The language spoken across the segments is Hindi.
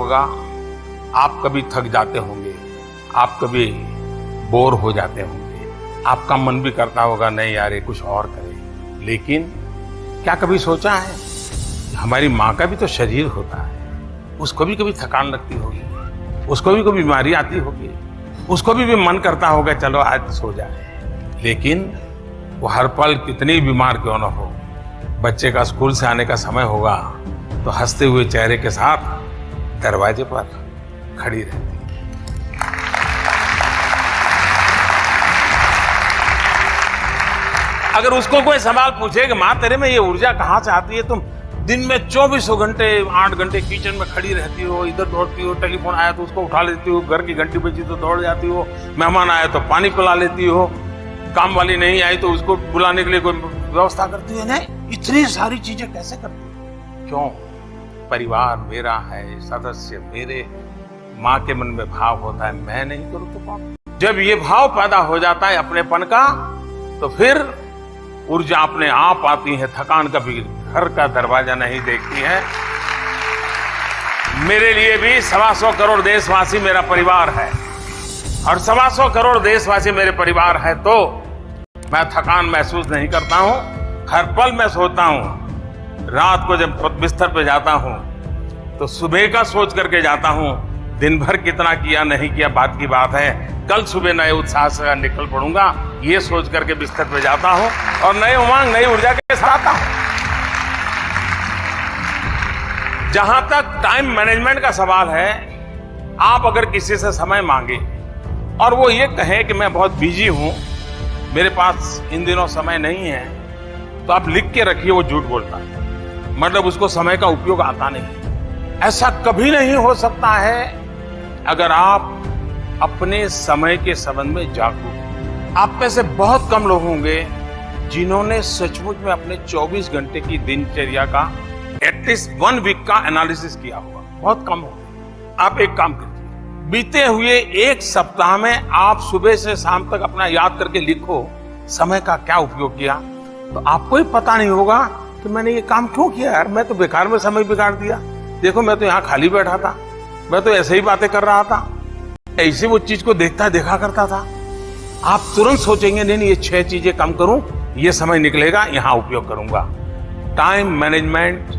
होगा, आप कभी थक जाते होंगे, आप कभी बोर हो जाते होंगे, आपका मन भी करता होगा नहीं यार ये कुछ और करें। लेकिन क्या कभी सोचा है हमारी माँ का भी तो शरीर होता है, उसको भी कभी थकान लगती होगी, उसको भी कभी बीमारी आती होगी, उसको भी मन करता होगा चलो आज सो जाए। लेकिन वो हर पल कितनी बीमार क्यों न हो, बच्चे का स्कूल से आने का समय होगा तो हंसते हुए चेहरे के साथ दरवाजे पर खड़ी रहती है। अगर उसको कोई सवाल पूछे कि माँ तेरे में ये ऊर्जा कहाँ से आती है, तुम दिन में 24 घंटे 8 घंटे किचन में खड़ी रहती हो, इधर दौड़ती हो, टेलीफोन आया तो उसको उठा लेती हो, घर की घंटी बजी तो दौड़ जाती हो, मेहमान आया तो पानी पिला लेती हो, काम वाली नहीं आई तो उसको बुलाने के लिए कोई व्यवस्था करती है, नहीं इतनी सारी चीजें कैसे करती है? क्यों? परिवार मेरा है, सदस्य मेरे, माँ के मन में भाव होता है, मैं नहीं करूँ तो कौन? जब ये भाव पैदा हो जाता है अपनेपन का, तो फिर ऊर्जा अपने आप आती है, थकान कभी घर का दरवाजा नहीं देखती है। मेरे लिए भी 125 करोड़ देशवासी मेरा परिवार है, और 125 करोड़ देशवासी मेरे परिवार है, तो मैं थकान महसूस नहीं करता हूं। हर पल मैं सोचता हूं, रात को जब बिस्तर पे जाता हूं तो सुबह का सोच करके जाता हूं, दिन भर कितना किया नहीं किया बात की बात है, कल सुबह नए उत्साह से निकल पड़ूंगा, ये सोच करके बिस्तर पे जाता हूं और नए उमंग नई ऊर्जा के साथ आता हूं। जहां तक टाइम मैनेजमेंट का सवाल है, आप अगर किसी से समय मांगे और वो ये कहे कि मैं बहुत बिजी हूं, मेरे पास इन दिनों समय नहीं है, तो आप लिख के रखिए वो झूठ बोलता है, मतलब उसको समय का उपयोग आता नहीं। ऐसा कभी नहीं हो सकता है अगर आप अपने समय के संबंध में जागरूक। आप में से बहुत कम लोग होंगे जिन्होंने सचमुच में अपने 24 घंटे की दिनचर्या का एटलीस्ट 1 वीक का एनालिसिस किया होगा, बहुत कम होंगे। आप एक काम कीजिए, बीते हुए एक सप्ताह में आप सुबह से शाम तक अपना याद करके लिखो समय का क्या उपयोग किया, तो आपको ही पता नहीं होगा कि मैंने ये काम क्यों किया यार, मैं तो बेकार में समय बिगाड़ दिया, देखो मैं तो यहाँ खाली बैठा था, मैं तो ऐसे ही बातें कर रहा था, ऐसे वो चीज को देखा करता था। आप तुरंत सोचेंगे नहीं ये 6 चीजें कम करूं, ये समय निकलेगा, यहां उपयोग करूंगा। टाइम मैनेजमेंट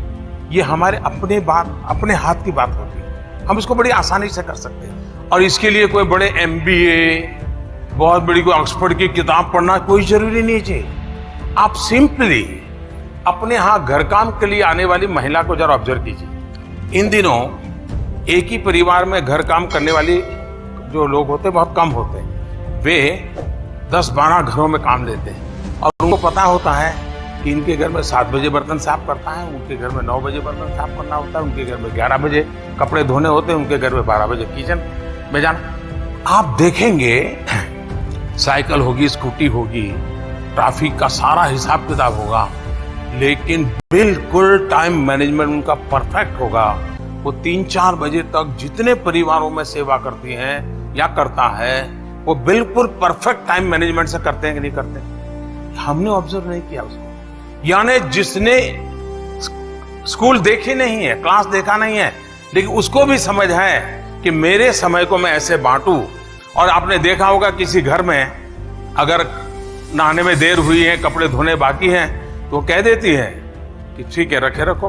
ये हमारे अपने हाथ की बात होती है, हम इसको बड़ी आसानी से कर सकते हैं, और इसके लिए कोई बड़े MBA, बहुत बड़ी कोई ऑक्सफोर्ड की किताब पढ़ना कोई जरूरी नहीं चाहिए। आप सिंपली अपने यहाँ घर काम के लिए आने वाली महिला को जरा ऑब्जर्व कीजिए। इन दिनों एक ही परिवार में घर काम करने वाली जो लोग होते हैं बहुत कम होते हैं, वे 10-12 घरों में काम लेते हैं, और उनको पता होता है कि इनके घर में 7 बजे बर्तन साफ करता है, उनके घर में 9 बजे बर्तन साफ करना होता है, उनके घर में 11 बजे कपड़े धोने होते हैं, उनके घर में 12 बजे किचन में जाना। आप देखेंगे साइकिल होगी, स्कूटी होगी, ट्रैफिक का सारा हिसाब किताब होगा, लेकिन बिल्कुल टाइम मैनेजमेंट उनका परफेक्ट होगा। वो 3-4 बजे तक जितने परिवारों में सेवा करती हैं या करता है, वो बिल्कुल परफेक्ट टाइम मैनेजमेंट से करते हैं कि नहीं करते? हमने ऑब्जर्व नहीं किया उसको। यानी जिसने स्कूल देखी नहीं है, क्लास देखा नहीं है, लेकिन उसको भी समझ है कि मेरे समय को मैं ऐसे बांटूं। और आपने देखा होगा किसी घर में अगर नहाने में देर हुई है, कपड़े धोने बाकी हैं, तो वो कह देती है कि ठीक है रखे रखो,